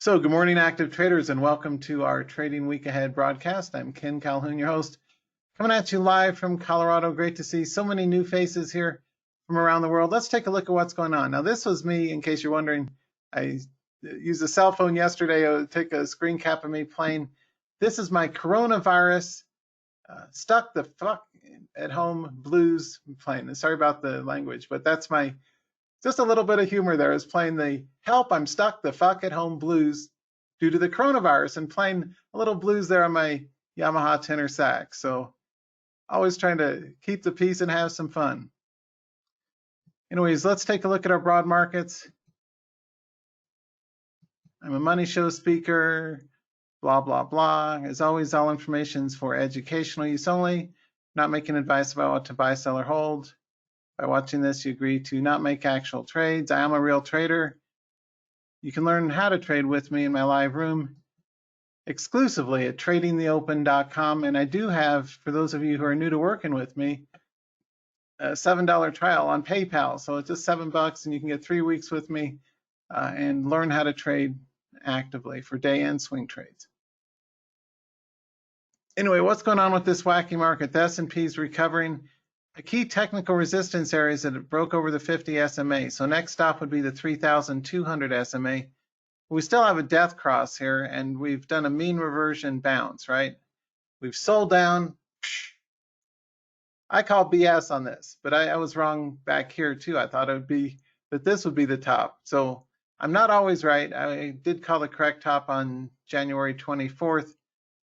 So, good morning, active traders, and welcome to our Trading Week Ahead broadcast. I'm Ken Calhoun, your host, coming at you live from Colorado. Great to see so many new faces here from around the world. Let's take a look at what's going on. Now, this was me, in case you're wondering. I used a cell phone yesterday to take a screen cap of me playing. This is my coronavirus stuck the fuck at home blues playing. Sorry about the language, but that's my just a little bit of humor there. I was playing the help, I'm stuck the fuck at home blues due to the coronavirus and playing a little blues there on my Yamaha tenor sax. So always trying to keep the peace and have some fun. Anyways, let's take a look at our broad markets. I'm a money show speaker, blah, blah, blah. As always, all information is for educational use only. Not making advice about what to buy, sell, or hold. By watching this, you agree to not make actual trades. I am a real trader. You can learn how to trade with me in my live room exclusively at tradingtheopen.com. And I do have, for those of you who are new to working with me, a $7 trial on PayPal. So it's just $7 and you can get 3 weeks with me and learn how to trade actively for day and swing trades. Anyway, what's going on with this wacky market? The S&P is recovering. A key technical resistance area is that it broke over the 50 SMA. So next stop would be the 3,200 SMA. We still have a death cross here, and we've done a mean reversion bounce, right? We've sold down. I call BS on this, but I was wrong back here too. I thought it would be that this would be the top. So I'm not always right. I did call the correct top on January 24th.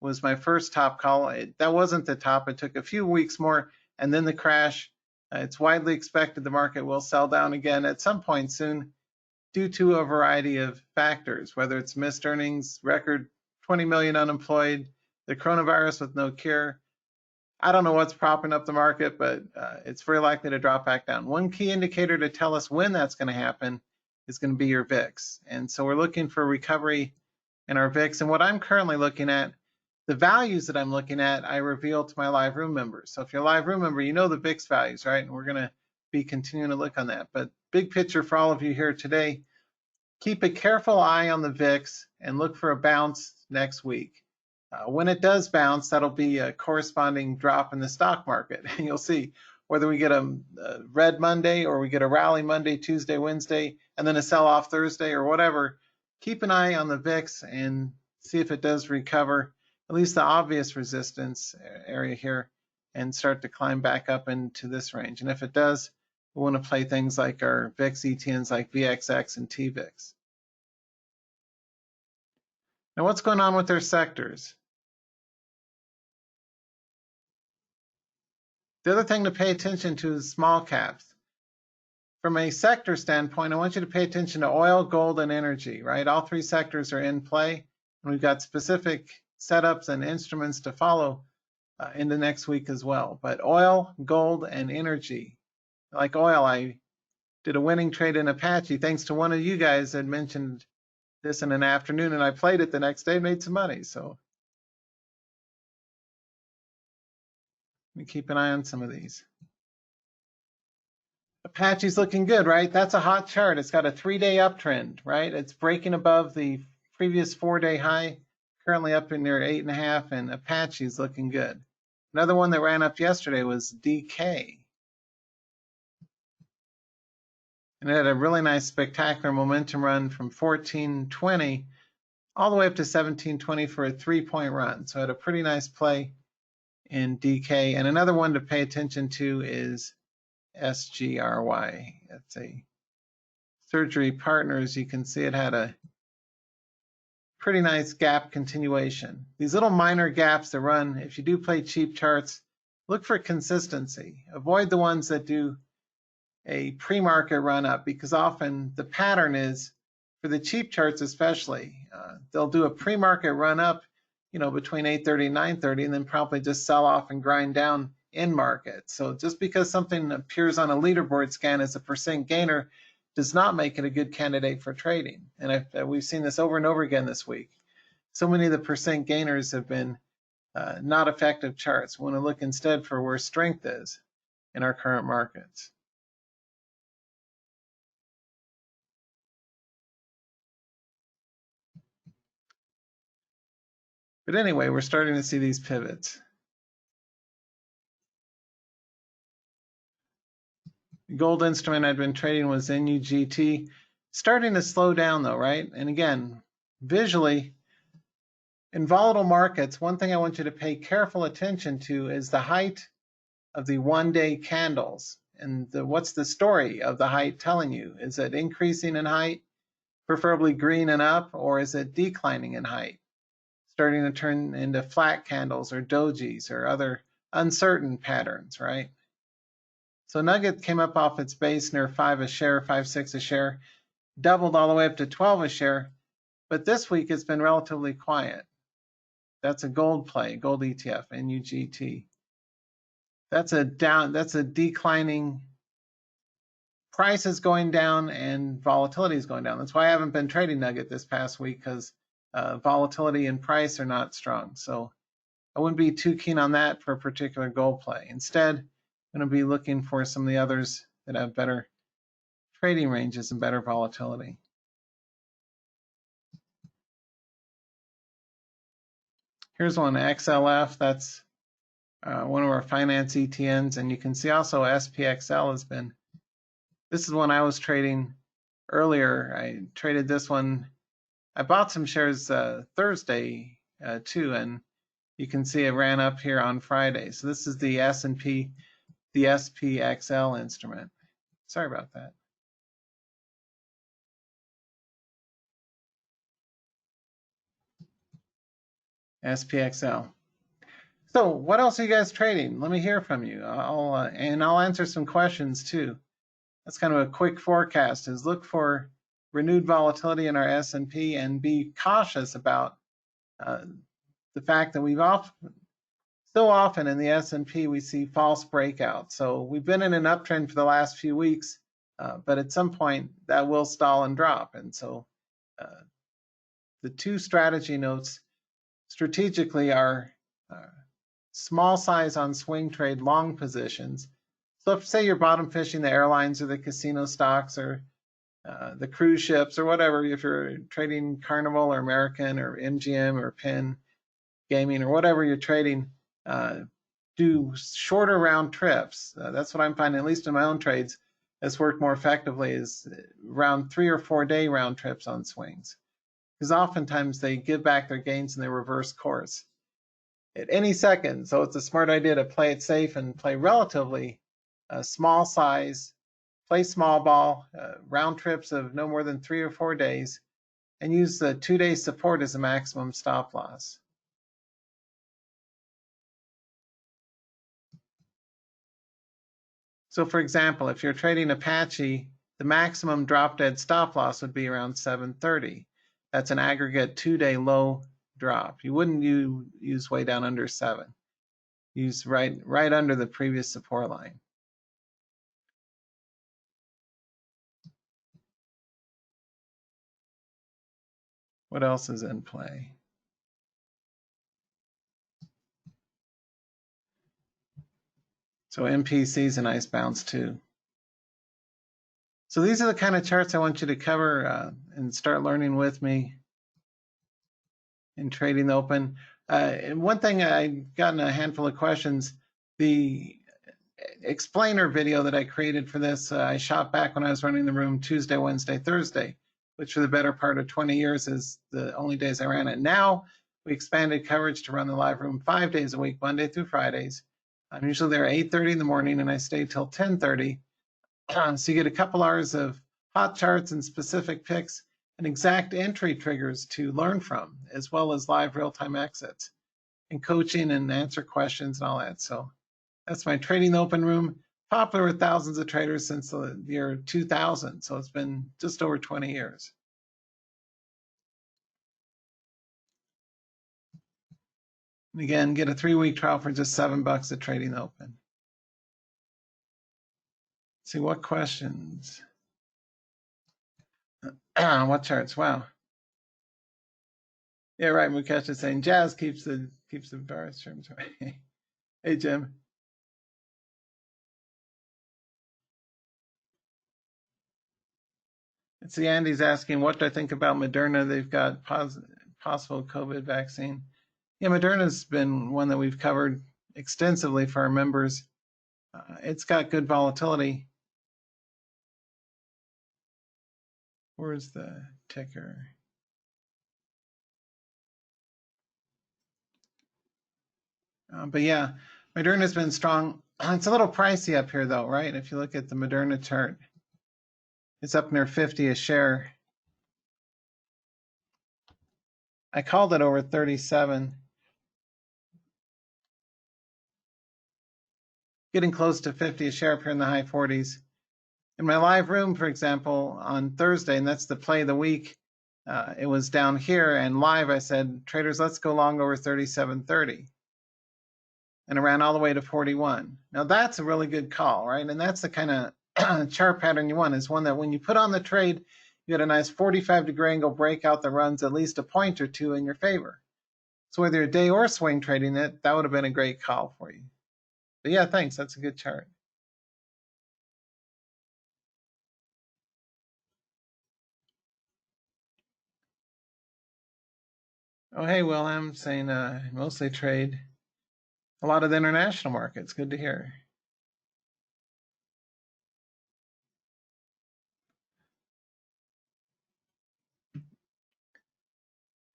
Was my first top call. That wasn't the top. It took a few weeks more, and then the crash. It's widely expected the market will sell down again at some point soon due to a variety of factors, whether it's missed earnings, record 20 million unemployed, the coronavirus with no cure. I don't know what's propping up the market, but it's very likely to drop back down. One key indicator to tell us when that's going to happen is going to be your VIX. And so we're looking for recovery in our VIX. And what I'm currently looking at, the values that I'm looking at, I reveal to my live room members. So if you're a live room member, you know the VIX values, right? And we're going to be continuing to look on that. But big picture for all of you here today, keep a careful eye on the VIX and look for a bounce next week. When it does bounce, that'll be a corresponding drop in the stock market. And you'll see whether we get a red Monday or we get a rally Monday, Tuesday, Wednesday, and then a sell-off Thursday or whatever. Keep an eye on the VIX and see if it does recover, at least the obvious resistance area here, and start to climb back up into this range. And if it does, we want to play things like our VIX ETNs like VXX and TVIX. Now, what's going on with their sectors? The other thing to pay attention to is small caps. From a sector standpoint, I want you to pay attention to oil, gold, and energy, right? All three sectors are in play, and we've got specific setups and instruments to follow into next week as well. But oil, gold, and energy. Like oil, I did a winning trade in Apache thanks to one of you guys that mentioned this in an afternoon, and I played it the next day and made some money. So let me keep an eye on some of these. Apache's looking good, right? That's a hot chart. It's got a 3-day uptrend, right? It's breaking above the previous 4-day high, currently up in near 8.5, and Apache's looking good. Another one that ran up yesterday was DK. And it had a really nice spectacular momentum run from 1420 all the way up to 1720 for a 3-point run. So it had a pretty nice play in DK. And another one to pay attention to is SGRY. It's a Surgery Partners. You can see it had a pretty nice gap continuation. These little minor gaps that run, if you do play cheap charts, look for consistency. Avoid the ones that do a pre-market run up, because often the pattern is, for the cheap charts especially, they'll do a pre-market run up, you know, between 8:30 and 9:30, and then probably just sell off and grind down in market. So just because something appears on a leaderboard scan as a percent gainer does not make it a good candidate for trading. And we've seen this over and over again this week. So many of the percent gainers have been not effective charts. We want to look instead for where strength is in our current markets. But anyway, we're starting to see these pivots. The gold instrument I'd been trading was NUGT. Starting to slow down though, right? And again, visually, in volatile markets, one thing I want you to pay careful attention to is the height of the one-day candles. And what's the story of the height telling you? Is it increasing in height, preferably green and up, or is it declining in height, starting to turn into flat candles or dojis or other uncertain patterns, right? So Nugget came up off its base near 5 a share, 5.6 a share, doubled all the way up to 12 a share, but this week it's been relatively quiet. That's a gold play, gold ETF, NUGT. That's a declining, price is going down and volatility is going down. That's why I haven't been trading Nugget this past week, because volatility and price are not strong. So I wouldn't be too keen on that for a particular gold play. Instead, I'm going to be looking for some of the others that have better trading ranges and better volatility. Here's one, XLF. That's one of our finance ETNs, and you can see also SPXL has been, this is one I was trading earlier. I traded this one. I bought some shares Thursday too, and you can see it ran up here on Friday. So this is the S&P, the SPXL instrument. Sorry about that. SPXL. So what else are you guys trading? Let me hear from you. I'll answer some questions too. That's kind of a quick forecast, is look for renewed volatility in our S&P and be cautious about the fact that so often in the S&P we see false breakouts. So we've been in an uptrend for the last few weeks, but at some point that will stall and drop. And so the two strategy notes strategically are small size on swing trade long positions. So if say you're bottom fishing the airlines or the casino stocks or the cruise ships or whatever, if you're trading Carnival or American or MGM or Penn Gaming or whatever you're trading, do shorter round trips. That's what I'm finding, at least in my own trades, has worked more effectively, is around 3 or 4 day round trips on swings. Because oftentimes they give back their gains and they reverse course at any second. So it's a smart idea to play it safe and play relatively small size, play small ball, round trips of no more than 3 or 4 days, and use the 2-day support as a maximum stop loss. So for example, if you're trading Apache, the maximum drop dead stop loss would be around 730. That's an aggregate 2-day low drop. You wouldn't use way down under 7. Use right under the previous support line. What else is in play? So MPC is a nice bounce too. So these are the kind of charts I want you to cover and start learning with me in Trading Open. And one thing, I've gotten a handful of questions. The explainer video that I created for this, I shot back when I was running the room Tuesday, Wednesday, Thursday, which for the better part of 20 years is the only days I ran it. Now we expanded coverage to run the live room 5 days a week, Monday through Fridays. I'm usually there at 8:30 in the morning and I stay till 10:30. So you get a couple hours of hot charts and specific picks and exact entry triggers to learn from, as well as live real-time exits and coaching and answer questions and all that. So that's my Trading Open room, popular with thousands of traders since the year 2000. So it's been just over 20 years. And again, get a 3-week trial for just $7 at Trading Open. Let's see what questions. What charts? Wow. Yeah, right. Mukesh is saying jazz keeps the virus terms away. Hey, Jim. It's the Andy's asking, what do I think about Moderna? They've got possible COVID vaccine. Yeah, Moderna's been one that we've covered extensively for our members. It's got good volatility. Where's the ticker? But yeah, Moderna's been strong. It's a little pricey up here though, right? If you look at the Moderna chart, it's up near 50 a share. I called it over 37. Getting close to 50 a share up here in the high 40s. In my live room, for example, on Thursday, and that's the play of the week, it was down here, and live I said, traders, let's go long over 37.30. And it ran all the way to 41. Now that's a really good call, right? And that's the kind of chart pattern you want, is one that when you put on the trade, you get a nice 45-degree angle breakout that runs at least a point or two in your favor. So whether you're day or swing trading it, that would have been a great call for you. But yeah, thanks. That's a good chart. Oh, hey, Wilhelm, saying mostly trade a lot of the international markets. Good to hear.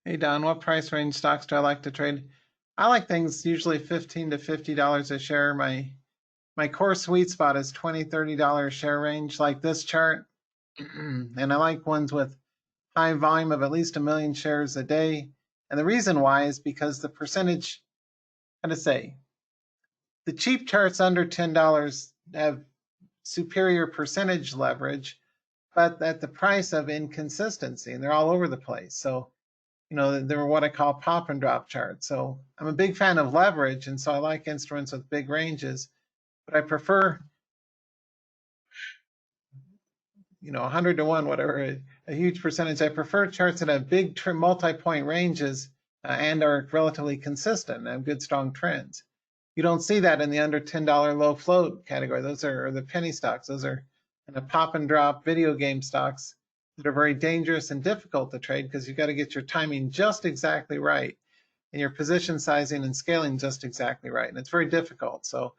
Hey, Don, what price range stocks do I like to trade? I like things usually $15 to $50 a share. My core sweet spot is $20, $30 share range, like this chart. And I like ones with high volume of at least 1 million shares a day. And the reason why is because the percentage, how to say, the cheap charts under $10 have superior percentage leverage, but at the price of inconsistency, and they're all over the place. So, they're what I call pop and drop charts. So I'm a big fan of leverage, and so I like instruments with big ranges, but I prefer 100 to 1, whatever, a huge percentage. I prefer charts that have big multi-point ranges and are relatively consistent and have good, strong trends. You don't see that in the under $10 low float category. Those are the penny stocks. Those are kind of pop and drop video game stocks that are very dangerous and difficult to trade because you've got to get your timing just exactly right and your position sizing and scaling just exactly right. And it's very difficult. So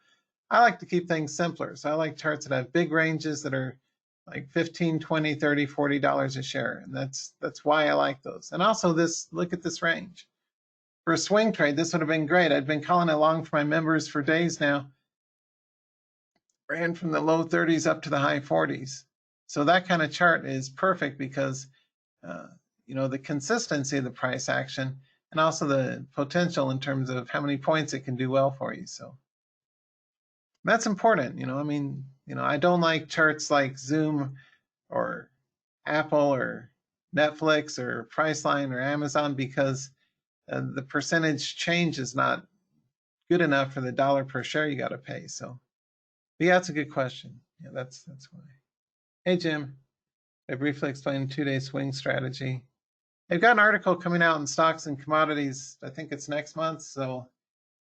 I like to keep things simpler. So I like charts that have big ranges that are like 15, 20, 30, $40 a share. And that's why I like those. And also look at this range. For a swing trade, this would have been great. I've been calling it long for my members for days now. Ran from the low 30s up to the high 40s. So that kind of chart is perfect because, the consistency of the price action and also the potential in terms of how many points it can do well for you. So that's important. I don't like charts like Zoom or Apple or Netflix or Priceline or Amazon because the percentage change is not good enough for the dollar per share you got to pay. So, but yeah, that's a good question. Yeah, that's why. Hey, Jim, I briefly explained 2-day swing strategy. I've got an article coming out in Stocks and Commodities. I think it's next month. So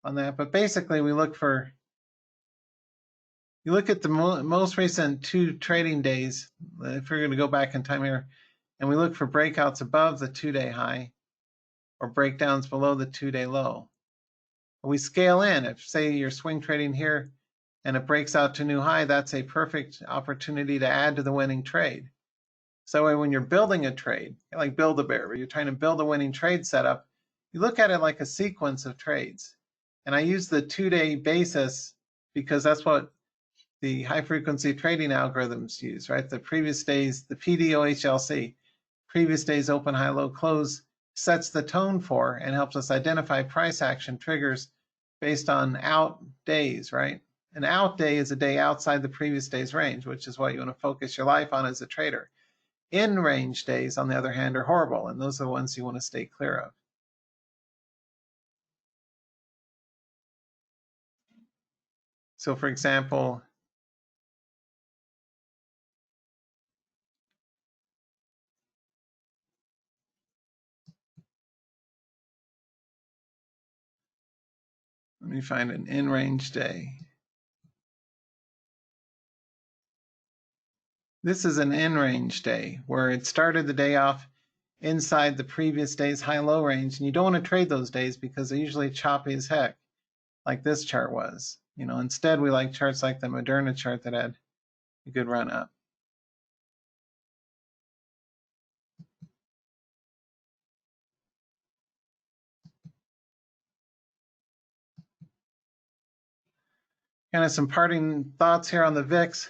on that, but basically you look at the most recent 2 trading days, if we're going to go back in time here, and we look for breakouts above the 2-day high or breakdowns below the 2-day low. We scale in. If, say, you're swing trading here and it breaks out to new high, that's a perfect opportunity to add to the winning trade. So when you're building a trade, like Build-A-Bear, where you're trying to build a winning trade setup, you look at it like a sequence of trades. And I use the 2-day basis because that's what the high frequency trading algorithms use, right? The previous days, the PDOHLC, previous day's open, high, low, close, sets the tone for and helps us identify price action triggers based on out days, right? An out day is a day outside the previous day's range, which is what you want to focus your life on as a trader. In range days, on the other hand, are horrible, and those are the ones you want to stay clear of. So for example, let me find an in-range day. This is an in-range day where it started the day off inside the previous day's high-low range, and you don't want to trade those days because they're usually choppy as heck, like this chart was. Instead we like charts like the Moderna chart that had a good run up. Kind of some parting thoughts here on the VIX.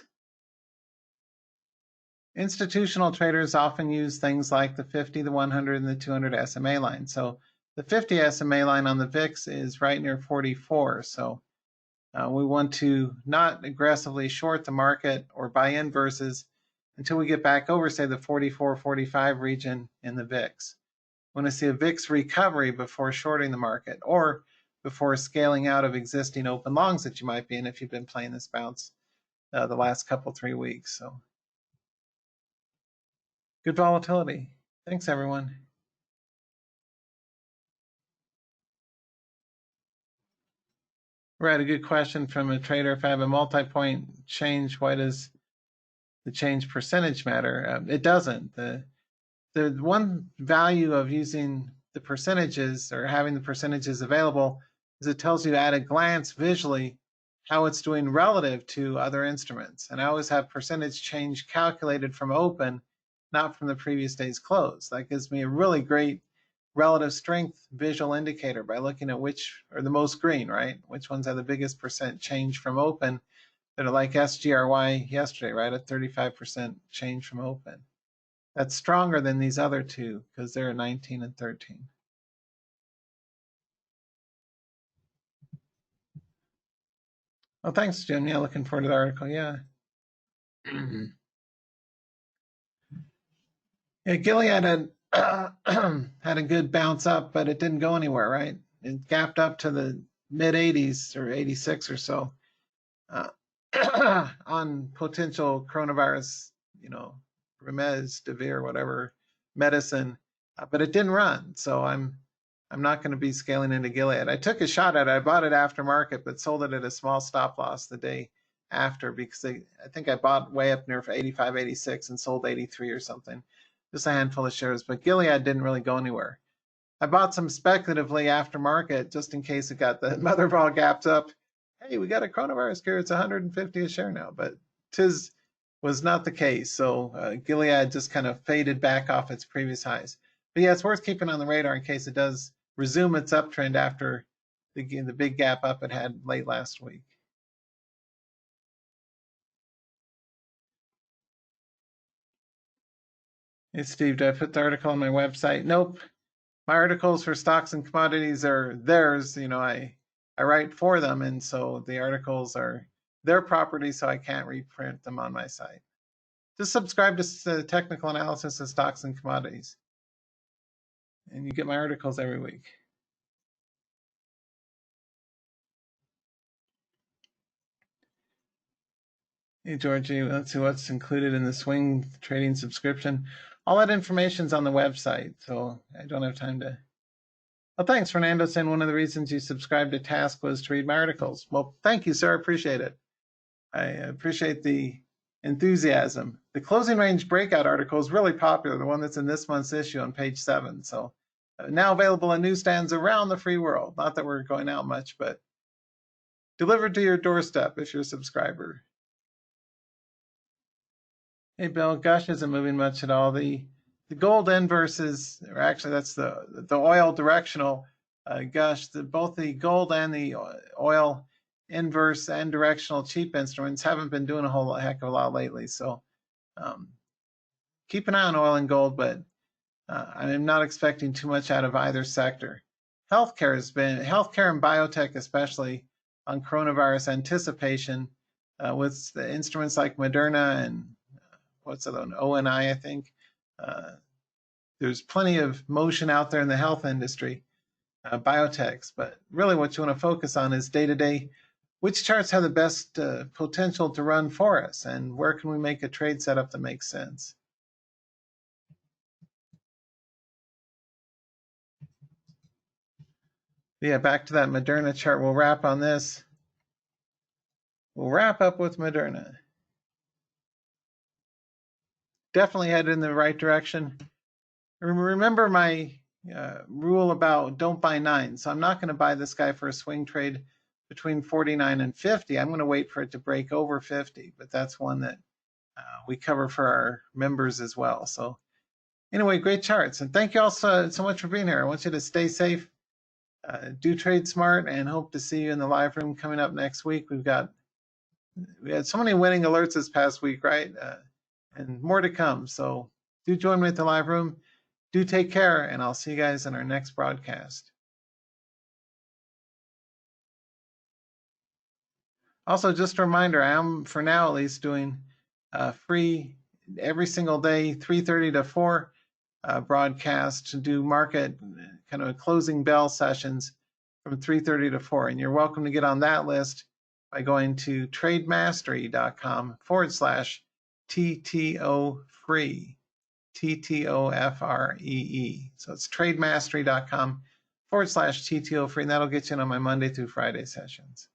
Institutional traders often use things like the 50, the 100, and the 200 SMA line. So the 50 SMA line on the VIX is right near 44. So we want to not aggressively short the market or buy in versus until we get back over, say, the 44, 45 region in the VIX. We want to see a VIX recovery before shorting the market or before scaling out of existing open longs that you might be in if you've been playing this bounce the last couple, 3 weeks. So good volatility. Thanks, everyone. We had a good question from a trader. If I have a multi-point change, why does the change percentage matter? It doesn't. The one value of using the percentages or having the percentages available is it tells you at a glance visually how it's doing relative to other instruments. And I always have percentage change calculated from open, not from the previous day's close. That gives me a really great relative strength visual indicator by looking at which are the most green, right? Which ones have the biggest percent change from open that are like SGRY yesterday, right? At 35% change from open. That's stronger than these other two because they're 19 and 13. Oh, thanks, Jim. Yeah, looking forward to the article. Yeah. Yeah, Gilead had had a good bounce up, but it didn't go anywhere, right? It gapped up to the mid 80s or 86 or so on potential coronavirus, remdesivir, whatever medicine, but it didn't run. So I'm not going to be scaling into Gilead. I took a shot at it. I bought it after market, but sold it at a small stop loss the day after because I think I bought way up near 85, 86 and sold 83 or something. Just a handful of shares, but Gilead didn't really go anywhere. I bought some speculatively after market just in case it got the mother of all gaps up. Hey, we got a coronavirus cure. It's 150 a share now, but was not the case. So Gilead just kind of faded back off its previous highs. But yeah, it's worth keeping on the radar in case it does resume its uptrend after the big gap up it had late last week. Hey, Steve, did I put the article on my website? Nope. My articles for stocks and commodities are theirs. I write for them, and so the articles are their property, so I can't reprint them on my site. Just subscribe to Technical Analysis of Stocks and Commodities, and you get my articles every week. Hey, Georgie, let's see what's included in the swing trading subscription. All that information's on the website, so I don't have time to. Well, thanks, Fernando, saying one of the reasons you subscribed to Task was to read my articles. Well, thank you, sir. I appreciate it. I appreciate the enthusiasm. The closing range breakout article is really popular, the one that's in this month's issue on page 7. So now available in newsstands around the free world. Not that we're going out much, but delivered to your doorstep if you're a subscriber. Hey, Bill, Gush isn't moving much at all. The gold inverse is, or actually that's the oil directional Gush. Both the gold and the oil inverse and directional cheap instruments haven't been doing a whole heck of a lot lately. So keep an eye on oil and gold, but I'm not expecting too much out of either sector. Healthcare and biotech, especially on coronavirus anticipation, with the instruments like Moderna and what's the other one, ONI, I think. There's plenty of motion out there in the health industry, biotechs, but really what you want to focus on is day-to-day, which charts have the best potential to run for us, and where can we make a trade setup that makes sense? Yeah, back to that Moderna chart. We'll wrap on this. We'll wrap up with Moderna. Definitely headed in the right direction. remember my rule about don't buy 9. So I'm not going to buy this guy for a swing trade between 49 and 50. I'm going to wait for it to break over 50, but that's one that we cover for our members as well. So anyway, great charts. And thank you all so much for being here. I want you to stay safe, do trade smart, and hope to see you in the live room coming up next week. We had so many winning alerts this past week, right? And more to come. So do join me at the live room. Do take care, and I'll see you guys in our next broadcast. Also, just a reminder, I am, for now at least, doing free every single day, 3:30 to 4 broadcast to do market kind of closing bell sessions from 3:30 to 4. And you're welcome to get on that list by going to trademastery.com/TTO free. TTOFREE. So it's trademastery.com/TTO free, and that'll get you on my Monday through Friday sessions.